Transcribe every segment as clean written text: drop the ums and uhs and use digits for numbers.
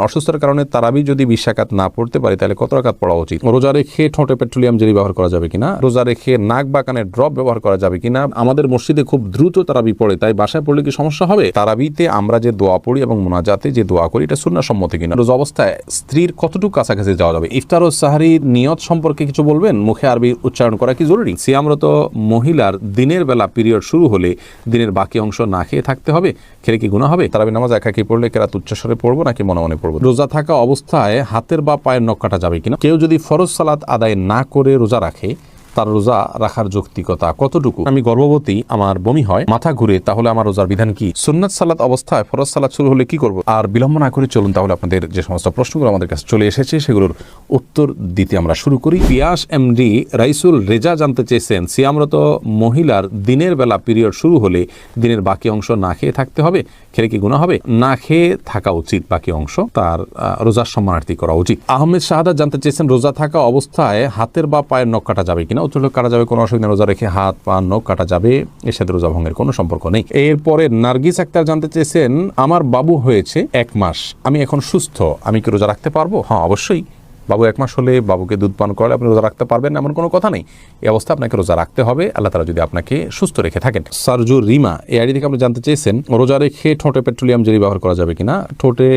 অসুস্থতার কারণে তারাবি যদি 20 রাকাত না পড়তে পারি তাহলে কত রাকাত পড়া উচিত? রোজা রেখে ঠোঁটে পেট্রোলিয়াম জেলি ব্যবহার করা যাবে কিনা? রোজা রেখে নাক বা কানে ড্রপ ব্যবহার করা যাবে কিনা? আমাদের মসজিদে খুব দ্রুত তারাবি পড়ে, তাই বাসায় পড়লে কি সমস্যা হবে? তারাবিতে আমরা যে দোয়া পড়ি এবং মুনাজাতে যে দোয়া করি এটা সুন্নাহ সম্মত কিনা? রোজা অবস্থায় স্ত্রীর কতটুকু কাছাকাছি যাওয়া যাবে? ইফতার ও সাহরির নিয়ত সম্পর্কে কিছু বলবেন? মুখে আরবি উচ্চারণ করা কি জরুরি? সিয়ামরত মহিলার দিনের বেলা পিরিয়ড শুরু হলে দিনের বাকি অংশ না খেয়ে থাকতে হবে, খেলে কি গুনাহ হবে? তারাবি নামাজ একাকি পড়লে কেরাত উচ্চস্বরে পড়বো নাকি মনে মনে পড়বো? রোজা থাকা অবস্থায় হাতের বা পায়ের নখ কাটা যাবে কিনা? কেউ যদি ফরজ সালাত আদায় না করে রোজা রাখে, তার রোজা রাখার যৌক্তিকতা কতটুকু? আমি গর্ভবতী, আমার বমি হয়, মাথা ঘুরে, তাহলে আমার রোজার বিধান কি? সুন্নাত সালাত অবস্থায় ফরজ সালাত শুরু হলে কি করব? আর বিলম্ব না করে চলুন তাহলে আপনাদের যে সমস্ত প্রশ্নগুলো আমাদের কাছে চলে এসেছে সেগুলোর উত্তর দিতে আমরা শুরু করি। পিয়াস এমডি রাইসুল রেজা জানতে চেয়েছেন, সিয়ামরত মহিলার দিনের বেলা পিরিয়ড শুরু হলে দিনের বাকি অংশ না খেয়ে থাকতে হবে, খেলে কি গুনাহ হবে? না খেয়ে থাকা উচিত, বাকি অংশ তার রোজার সম্মানার্থী করা উচিত। আহমেদ শাহাদাত জানতে চেয়েছেন, রোজা থাকা অবস্থায় হাতের বা পায়ের নখ কাটা যাবে কিনা? উত্তর কাটা যাবে, কোনো অসুবিধা। রোজা রেখে হাত পা নখ কাটা যাবে, এর সাথে রোজা ভঙ্গের কোনো সম্পর্ক নেই। এরপরে নার্গিস আক্তার জানতে চেয়েছেন, আমার বাবু হয়েছে 1 মাস, আমি এখন সুস্থ, আমি কি রোজা রাখতে পারবো? হ্যাঁ, অবশ্যই। বাবু 1 মাস হলে বাবুকে দুধ পান করলে আপনি রোজা রাখতে পারবেন এমন কোনো কথা নেই। এই অবস্থা আপনাকে রোজা রাখতে হবে, আল্লাহ তাআলা যদি আপনাকে সুস্থ রেখে থাকেন। সারজুর রিমা এই আইডি থেকে আপনি জানতে চেয়েছেন, রোজা রেখে ঠোঁটে পেট্রোলিয়াম জেলি ব্যবহার করা যাবে কিনা? ঠোঁটে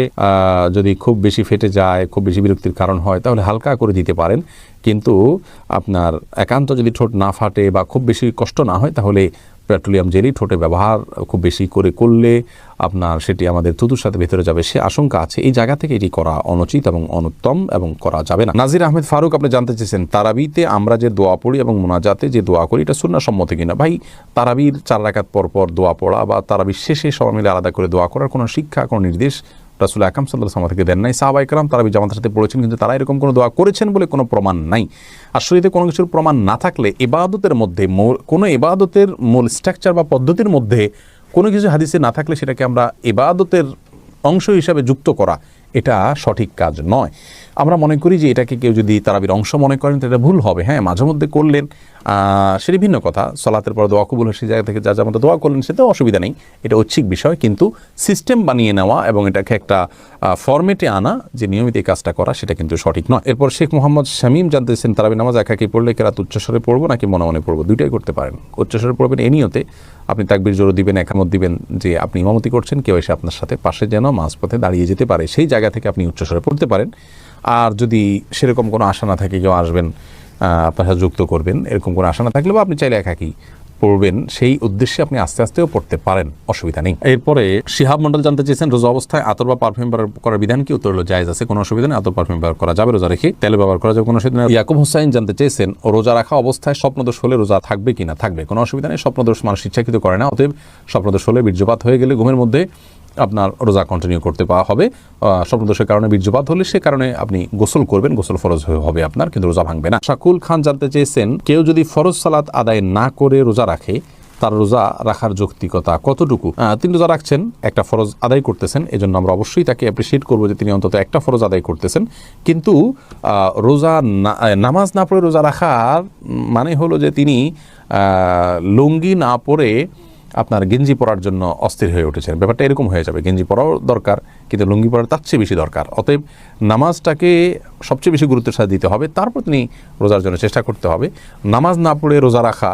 যদি খুব বেশি ফেটে যায়, খুব বেশি বিরক্তির কারণ হয়, তাহলে হালকা করে দিতে পারেন। কিন্তু আপনার একান্ত যদি ঠোঁট না ফাটে বা খুব বেশি কষ্ট না হয়, তাহলে পেট্রোলিয়াম জেলি ঠোঁটে ব্যবহার খুব বেশি করে করলে আপনার সেটি আমাদের থুতুর সাথে ভেতরে যাবে, সে আশঙ্কা আছে। এই জায়গা থেকে এটি করা অনুচিত এবং অনুত্তম এবং করা যাবে না। নাজির আহমেদ ফারুক আপনি জানতে চেয়েছেন, তারাবিতে আমরা যে দোয়া পড়ি এবং মুনাজাতে যে দোয়া করি এটা সুন্নাহ সম্মত কিনা? ভাই, তারাবির 4 রাকাত পর পর দোয়া পড়া বা তারাবির শেষে সবাই মিলে আলাদা করে দোয়া করার কোনো শিক্ষা, কোনো নির্দেশ রাসূল আকরাম সাল্লাল্লাহু আলাইহি ওয়াসাল্লাম থেকে দেন নাই। সাহাবায়ে কেরাম তারাবি জামাতের সাথে পড়েছেন, কিন্তু তারা এরকম কোনো দোয়া করেছেন বলে কোনো প্রমাণ নাই। আর শরীয়তে কোনো কিছুর প্রমাণ না থাকলে ইবাদতের মধ্যে কোনো ইবাদতের মূল স্ট্রাকচার বা পদ্ধতির মধ্যে কোনো কিছু হাদিসে না থাকলে সেটাকে আমরা ইবাদতের অংশ হিসাবে যুক্ত করা, এটা সঠিক কাজ নয়। আমরা মনে করি যে এটাকে কেউ যদি তারাবির অংশ মনে করেন তো এটা ভুল হবে। হ্যাঁ, মাঝে মধ্যে করলেন সেটি ভিন্ন কথা। সালাতের পর দোয়া কবুল হয়, সেই জায়গা থেকে যা যা মতো দোয়া করলেন সেটাও অসুবিধা নেই, এটা ঐচ্ছিক বিষয়। কিন্তু সিস্টেম বানিয়ে নেওয়া এবং এটাকে একটা ফরম্যাটে আনা, যে নিয়মিত এই কাজটা করা, সেটা কিন্তু সঠিক নয়। এরপর শেখ মোহাম্মদ শামীম জানতেছেন, তারাবি নামাজ একাকি পড়লে কেরাত উচ্চস্বরে পড়বো নাকি মনে মনে পড়বো? দুইটাই করতে পারেন। উচ্চস্বরে পড়বেন এই নিয়তে, আপনি তাকবীর জোরে দিবেন, একামত দিবেন যে আপনি ইমামতি করছেন, কেউ এসে আপনার সাথে পাশে যেন মাঝপথে দাঁড়িয়ে যেতে পারে, সেই জায়গা থেকে আপনি উচ্চস্বরে পড়তে পারেন। আর যদি সেরকম কোনো আশা না থাকে, কেউ আসবেন আপনার সাথে যুক্ত করবেন, এরকম কোনো আশা না থাকলে, বা আপনি চাইলে একাকি পড়বেন, সেই উদ্দেশ্যে আপনি আস্তে আস্তেও পড়তে পারেন, অসুবিধা নেই। এরপরে শিহাব মন্ডল জানতে চেয়েছেন, রোজা অবস্থায় আতর বা পারফিউম ব্যবহার করার বিধান কি? উত্তর হলো জায়েজ আছে, কোনো অসুবিধা নেই। আতর পারফিউম ব্যবহার করা যাবে, রোজা রেখে তেল ব্যবহার করা যাবে, কোনো অসুবিধা নেই। ইয়াকুব হোসাইন জানতে চেয়েছেন, রোজা রাখা অবস্থায় স্বপ্নদোষ হলে রোজা থাকবে কিনা? থাকবে, কোনো অসুবিধা নেই। স্বপ্নদোষ মানুষ ইচ্ছাকৃত করে না, অতএব স্বপ্নদোষ হলে বীর্যপাত হয়ে গেলে ঘুমের মধ্যে আপনার রোজা কন্টিনিউ করতে পাওয়া হবে। স্বপ্নদোষের কারণে বীর্যপাত হলে সে কারণে আপনি গোসল করবেন, গোসল ফরজ হবে আপনার, কিন্তু রোজা ভাঙবে না। শাকুল খান জানতে চেয়েছেন, কেউ যদি ফরজ সালাত আদায় না করে রোজা রাখে, তার রোজা রাখার যৌক্তিকতা কতটুকু? তিনি রোজা রাখছেন, একটা ফরজ আদায় করতেছেন, এজন্য আমরা অবশ্যই তাকে অ্যাপ্রিসিয়েট করবো যে তিনি অন্তত একটা ফরজ আদায় করতেছেন। কিন্তু রোজা নামাজ না পড়ে রোজা রাখার মানে হলো যে তিনি লুঙ্গি না পরে আপনার গেঞ্জি পরার জন্য অস্থির হয়ে উঠেছেন। ব্যাপারটা এরকম হয়ে যাবে, গেঞ্জি পরাও দরকার কিন্তু লুঙ্গি পরার তার চেয়ে বেশি দরকার। অতএব নামাজটাকে সবচেয়ে বেশি গুরুত্বের সাথে দিতে হবে, তারপর তিনি রোজার জন্য চেষ্টা করতে হবে। নামাজ না পড়ে রোজা রাখা,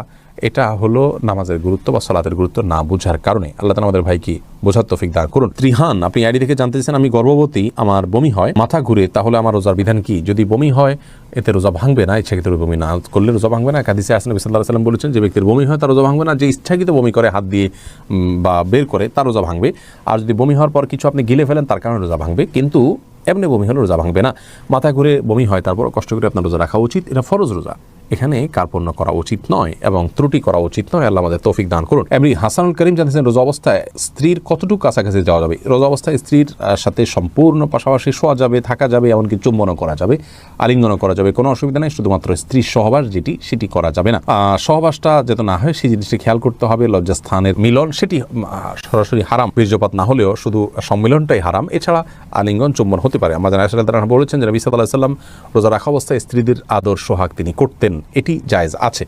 এটা হলো নামাজের গুরুত্ব বা সালাতের গুরুত্ব না বোঝার কারণে। আল্লাহ তাআলা আমাদের ভাইকে বোঝার তৌফিক দান করুন। ত্রিহান আপনি আইডি থেকে জানতে চাইছেন, আমি গর্ভবতী, আমার বমি হয়, মাথা ঘুরে, তাহলে আমার রোজার বিধান কি? যদি বমি হয় এতে রোজা ভাঙবে না, ইচ্ছাকৃত বমি না করলে রোজা ভাঙবে না। হাদিসে আসেন নবী সাল্লাল্লাহু আলাইহি ওয়াসাল্লাম বলেছেন, যে ব্যক্তির বমি হয় তার রোজা ভাঙবে না, যে ইচ্ছাকৃত বমি করে হাত দিয়ে বা বের করে তার রোজা ভাঙবে। আর যদি বমি হওয়ার পর কিছু আপনি গিলে ফেলেন তার কারণে রোজা ভাঙবে, কিন্তু এমনি বমি হলে রোজা ভাঙবে না। মাথা ঘুরে বমি হয়, তারপর কষ্ট করে আপনার রোজা রাখা উচিত, এটা ফরজ রোজা, এখানে কার্পণ্য করা উচিত নয় এবং ত্রুটি করা উচিত নয়। আল্লাহ আমাদের তৌফিক দান করুন। এমনি হাসানুল করিম জানতেছেন, রোজা অবস্থায় স্ত্রীর কতটুকু কাছাকাছি যাওয়া যাবে? রোজা অবস্থায় স্ত্রীর সাথে সম্পূর্ণ পাশাপাশি শোয়া যাবে, থাকা যাবে, এমনকি চুম্বনও করা যাবে, আলিঙ্গনও করা যাবে, কোনো অসুবিধা নেই। শুধুমাত্র স্ত্রীর সহবাস সেটি করা যাবে না। সহবাসটা যাতে না হয় সেই জিনিসটি খেয়াল করতে হবে। লজ্জাস্থানের মিলন সেটি সরাসরি হারাম, বীর্যপাত না হলেও শুধু সম্মিলনটাই হারাম। এছাড়া আলিঙ্গন চুম্বন হতে পারে। আমাদের আয়েশা রাদিয়াল্লাহু আনহা বলেছেন যে নবী সাল্লাল্লাহু আলাইহি ওয়াসাল্লাম রোজা রাখা অবস্থায় স্ত্রীদের আদর সোহাগ তিনি করতেন এটি জায়েজ আছে।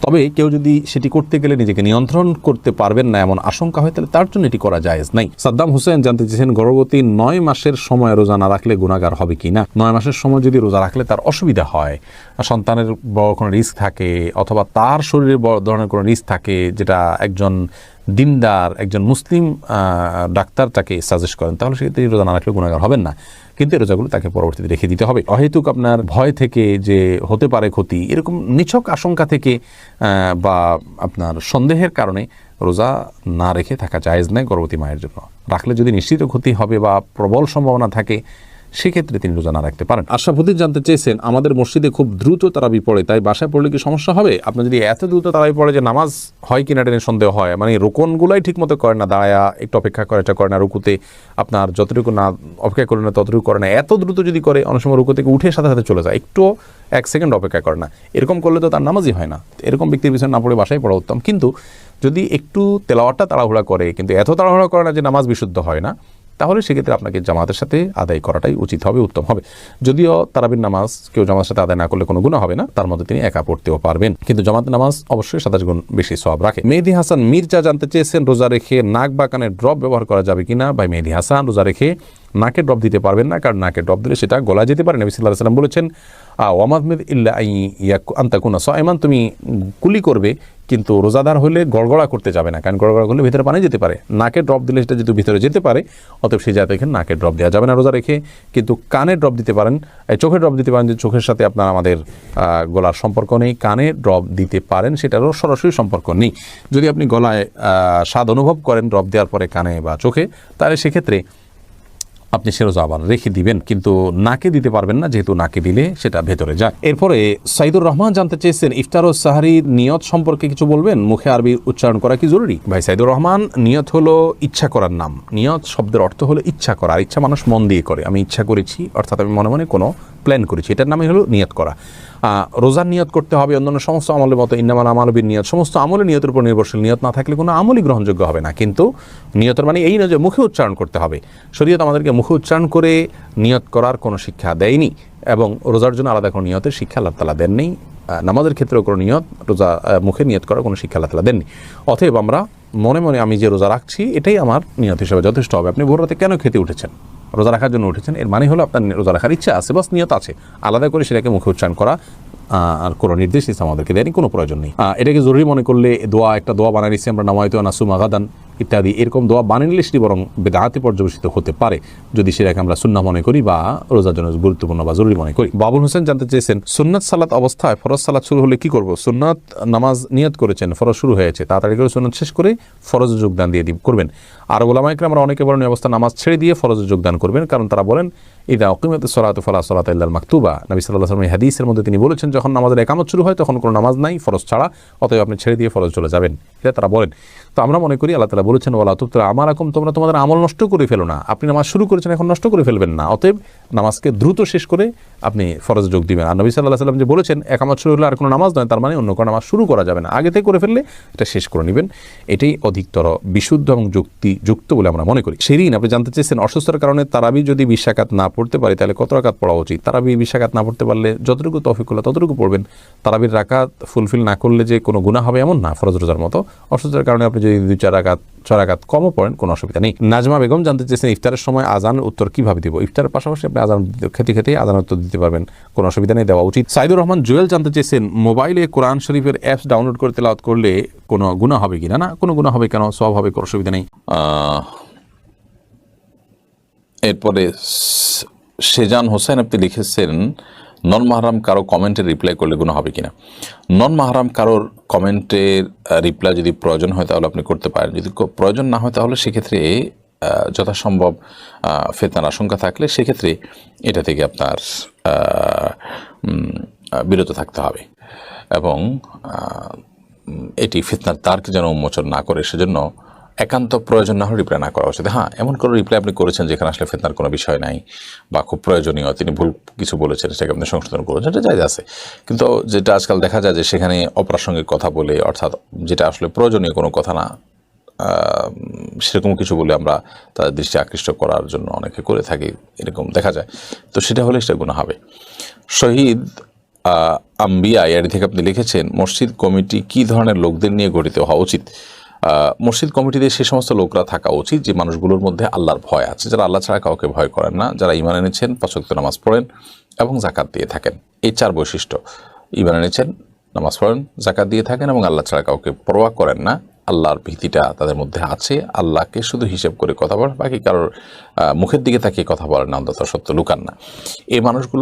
তবে কেউ যদি সেটি করতে গেলে নিজেকে নিয়ন্ত্রণ করতে পারবেন না এমন আশঙ্কা হয়, তাহলে তার জন্য এটি করা জায়েজ নাই। সাদ্দাম হোসেন জানতে চেয়েছেন, গর্ভবতী 9 মাসের সময় রোজা না রাখলে গুনাহগার হবে কি না। 9 মাসের সময় যদি রোজা রাখলে তার অসুবিধা হয়, সন্তানের বড় কোনো রিস্ক থাকে অথবা তার শরীরে বড় ধরনের কোনো রিস্ক থাকে, যেটা একজন দিনদার একজন মুসলিম ডাক্তার তাকে সাজেস্ট করেন, তাহলে সেক্ষেত্রে রোজা না রাখলে গুনাহগার হবেন না। কিন্তু এই রোজাগুলো তাকে পরবর্তীতে রেখে দিতে হবে। অহেতুক আপনার ভয় থেকে যে হতে পারে ক্ষতি, এরকম নিছক আশঙ্কা থেকে বা আপনার সন্দেহের কারণে রোজা না রেখে থাকা জায়েজ নয় গর্ভবতী মায়ের জন্য। রাখলে যদি নিশ্চিত ক্ষতি হবে বা প্রবল সম্ভাবনা থাকে, সেক্ষেত্রে তিনি রোজা না রাখতে পারেন। আশরাফুদ্দিন জানতে চেয়েছেন, আমাদের মসজিদে খুব দ্রুত তারাবি পড়ে, তাই বাসায় পড়লে কি সমস্যা হবে? আপনার যদি এত দ্রুত তারাবি পড়ে যে নামাজ হয় কিনা টেনে সন্দেহ হয়, মানে রোকনগুলাই ঠিক মতো করে না, দাঁড়ায়া একটু অপেক্ষা করে, এটা করে না, রুকুতে আপনার যতটুকু না অপেক্ষা করে না ততটুকু করে না, এত দ্রুত যদি করে অনেক সময় রুকু থেকে উঠে সাথে সাথে চলে যায়, একটু 1 সেকেন্ড অপেক্ষা করে না, এরকম করলে তো তার নামাজই হয় না। এরকম ব্যক্তির পিছনে না পড়ে বাসায় পড়া উত্তম। কিন্তু যদি একটু তেলাওয়াতটা তাড়াহুড়া করে, কিন্তু এত তাড়াহুড়া করে না যে নামাজ বিশুদ্ধ হয় না, তাহলে সেক্ষেত্রে আপনাকে জামাতের সাথে আদায় করাটাই উচিত হবে, উত্তম হবে। যদিও তারাবির নামাজ কেউ জামাতের সাথে আদায় না করলে কোনো গুনাহ হবে না, তার মধ্যে তিনি একা পড়তেও পারবেন, কিন্তু জামাতের নামাজ অবশ্যই 27 গুণ বেশি সওয়াব রাখে। মেহেদি হাসান মির্জা জানতে চেয়েছেন, রোজা রেখে নাক বা কানে ড্রপ ব্যবহার করা যাবে কিনা। ভাই মেহেদি হাসান, রোজা রেখে নাকে ড্রপ দিতে পারবেন না, কারণ নাকে ড্রপ দিলে সেটা গলা যেতে পারে। নবী সাল্লাল্লাহু আলাইহি ওয়াসাল্লাম বলেছেন, ওয়ামাদমিদ ইল্লা আনতাকুনা সাইমান, তুমি কুলি করবে কিন্তু রোজাদার হলে গড়গড়া করতে যাবে না, কারণ গড়গড়া করলে ভিতরে পানি যেতে পারে। নাকে ড্রপ দিলে সেটা যেহেতু ভিতরে যেতে পারে, অতএব সেই জায়গায় এখানে নাকে ড্রপ দেওয়া যাবে না রোজা রেখে। কিন্তু কানে ড্রপ দিতে পারেন, চোখে ড্রপ দিতে পারেন, যে চোখের সাথে আপনার আমাদের গলার সম্পর্ক নেই, কানে ড্রপ দিতে পারেন, সেটারও সরাসরি সম্পর্ক নেই। যদি আপনি গলায় স্বাদ অনুভব করেন ড্রপ দেওয়ার পরে কানে বা চোখে, তাহলে সেক্ষেত্রে আপনি সে রোজা আবার রেখে দিবেন, কিন্তু নাকে দিতে পারবেন না, যেহেতু নাকে দিলে সেটা ভেতরে যায়। এরপরে সাইদুর রহমান জানতে চেয়েছেন, ইফতার ও সাহারির নিয়ত সম্পর্কে কিছু বলবেন, মুখে আরবি উচ্চারণ করা কি জরুরি? ভাই সাইদুর রহমান, নিয়ত হলো ইচ্ছা করার নাম। নিয়ত শব্দের অর্থ হলো ইচ্ছা করা, আর ইচ্ছা মানুষ মন দিয়ে করে। আমি ইচ্ছা করেছি, অর্থাৎ আমি মনে মনে কোনো প্ল্যান করেছি, এটার নামই হলো নিয়ত করা। রোজার নিয়ত করতে হবে অন্যান্য সমস্ত আমলের মতো, ইন্নামাল আমালু বিন্নিয়াত, সমস্ত আমলে নিয়তের উপর নির্ভরশীল। নিয়ত না থাকলে কোনো আমলই গ্রহণযোগ্য হবে না। কিন্তু নিয়তের মানে এই না যে মুখে উচ্চারণ করতে হবে। শরীয়ত আমাদেরকে মুখে উচ্চারণ করে নিয়ত করার কোনো শিক্ষা দেয়নি, এবং রোজার জন্য আলাদা কোনো নিয়তের শিক্ষা আল্লাহ তাআলা দেননি। নামাজের ক্ষেত্রেও কোনো নিয়ত, রোজা মুখে নিয়ত করার কোনো শিক্ষা আল্লাহ তাআলা দেননি। অতএব আমরা মনে মনে আমি যে রোজা রাখছি এটাই আমার নিয়ত হিসেবে যথেষ্ট হবে। আপনি ভোর রাতে কেন খেতে উঠেছেন? রোজা রাখার জন্য উঠেছেন, এর মানে হলো আপনার রোজা রাখার ইচ্ছা আছে, বাস নিয়ত আছে। আলাদা করে সেটাকে মুখে উচ্চারণ করা আর কোনো নির্দেশ ইসলাম আমাদেরকে দেয়নি, কোনো প্রয়োজন নেই। এটাকে জরুরি মনে করলে একটা দোয়া বানিয়ে নিচ্ছি আমরা, নামায়তু নাসুমা গাদান ইত্যাদি, এরকম দোয়া বানিয়ে নিলে সেটি বরং বেদাতে পর্যবেসিত হতে পারে, যদি সেটাকে আমরা সুন্নাহ মনে করি বা রোজার জন্য গুরুত্বপূর্ণ বা জরুরি মনে করি। বাবুল হোসেন জানতে চেয়েছেন, সুন্নাত সালাত অবস্থায় ফরজ সালাত শুরু হলে কি করব? সুন্নাত নামাজ নিয়ত করেছেন, ফরজ শুরু হয়েছে, তাড়াতাড়ি করে সুন্নাত শেষ করে ফরজে যোগদান দিয়ে করবেন। আর ওলামা ইকরাম আমরা অনেকে বলেন অবস্থা নামাজ ছেড়ে দিয়ে ফরজে যোগদান করবেন, কারণ তারা বলেন ইদা উকিমাতিস সালাতু ফালা সালাতা ইল্লাল মাকতুবা। নবী সাল্লাল্লাহু আলাইহি ওয়াসাল্লাম হাদিসের মধ্যে তিনি বলেছেন, যখন নামাজের ইকামত শুরু হয় তখন কোনো নামাজ নাই ফরজ ছাড়া, অতএব আপনি ছেড়ে দিয়ে ফরজ চলে যাবেন, এটা তারা বলেন। তো আমরা মনে করি আল্লাহ তাআলা বলেছেন, ওয়ালা তুবতিলু আমালাকুম, তোমরা তোমাদের আমল নষ্ট করে ফেলো না। আপনি নামাজ শুরু করেছেন, এখন নষ্ট করে ফেলবেন না, অতএব নামাজকে দ্রুত শেষ করে আপনি ফরজে যোগ দিবেন। আর নবী সাল্লাল্লাহু আলাইহি ওয়াসাল্লাম যে বলেছেন ইকামত শুরু হলে আর কোনো নামাজ নয়, তার মানে অন্য কোনো নামাজ শুরু করা যাবে না, আগে থেকে করে ফেললে এটা শেষ করে নেবেন, এটাই অধিকতর বিশুদ্ধ এবং যুক্তিযুক্ত বলে আমরা মনে করি। শিরিন, আপনি জানতে চেয়েছেন, অসুস্থতার কারণে তারাবি যদি 20 রাকাত না পড়তে পারি তাহলে কত রাকাত পড়া উচিত? তারাবি 20 রাকাত না পড়তে পারলে যতটুকু তৌফিক হলো ততটুকু পড়বেন। তারাবির রাকাত ফুলফিল না করলে যে কোনো গুনাহ হবে এমন না, ফরজ রোজার মতো। অসুস্থতার কারণে আপনি যদি 2-4 রাকাত 6 রাকাত কমও পড়েন কোনো অসুবিধা নেই। নাজমা বেগম জানতে চেয়েছেন, ইফতারের সময় আজানের উত্তর কিভাবে দিব? ইফতারের পাশাপাশি আপনি আজান খেতে আজানের উত্তর দিতে পারবেন, কোনো অসুবিধা নেই, দেওয়া উচিত। সাইদুর রহমান জুয়েল জানতে চেয়েছেন, মোবাইলে কোরআন শরীফের অ্যাপস ডাউনলোড করে তেলাওয়াত করলে কোনো গুনাহ হবে কিনা? না, কোনো গুনাহ হবে কেন, সওয়াব হবে, কোনো অসুবিধা নেই। এরপরে সেজান হোসেন আপনি লিখেছেন, নন মাহরাম কারো কমেন্টে রিপ্লাই করলে গুনাহ হবে কিনা? নন মাহরাম কারোর কমেন্টের রিপ্লাই যদি প্রয়োজন হয় তাহলে আপনি করতে পারেন, যদি প্রয়োজন না হয় তাহলে সেক্ষেত্রে যথাসম্ভব ফিতনার আশঙ্কা থাকলে সেক্ষেত্রে এটা থেকে আপনার বিরত থাকতে হবে, এবং এটি ফিতনার দ্বারকে যেন উন্মোচন না করে সেজন্য একান্ত প্রয়োজন না হলে রিপ্লাই না করা উচিত। হ্যাঁ, এমন কোনো রিপ্লাই আপনি করেছেন যেখানে আসলে ফিতনার কোনো বিষয় নাই বা খুব প্রয়োজনীয়, তিনি ভুল কিছু বলেছেন সেটাকে আপনি সংশোধন করেছেন, এটা জায়েজ আছে। কিন্তু যেটা আজকাল দেখা যায় যে সেখানে অপ্রাসঙ্গিক কথা বলে, অর্থাৎ যেটা আসলে প্রয়োজনীয় কোনো কথা না সেরকম কিছু বলে আমরা তাদের দৃষ্টি আকৃষ্ট করার জন্য অনেকে করে থাকি, এরকম দেখা যায়, তো সেটা হলে সেটা গুনাহ হবে। শহীদ আম্বিয়া এর থেকে আপনি লিখেছেন, মসজিদ কমিটি কি ধরনের লোকদের নিয়ে গঠিত হওয়া উচিত? মসজিদ কমিটিতে সে সমস্ত লোকরা থাকা উচিত যে মানুষগুলোর মধ্যে আল্লাহর ভয় আছে, যারা আল্লাহ ছাড়া কাউকে ভয় করেন না, যারা ঈমান এনেছেন, 5 ওয়াক্ত নামাজ পড়েন এবং যাকাত দিয়ে থাকেন। এই 4 বৈশিষ্ট্য, ঈমান এনেছেন, নামাজ পড়েন, যাকাত দিয়ে থাকেন এবং আল্লাহ ছাড়া কাউকে পরোয়া করেন না, আল্লাহর ভীতিটা তাদের মধ্যে আছে, আল্লাহকে শুধু হিসেব করে কথা বলেন, বাকি কারোর মুখের দিকে তাকিয়ে কথা বলেন না, অন্তত সত্য লুকান না। এই মানুষগুলো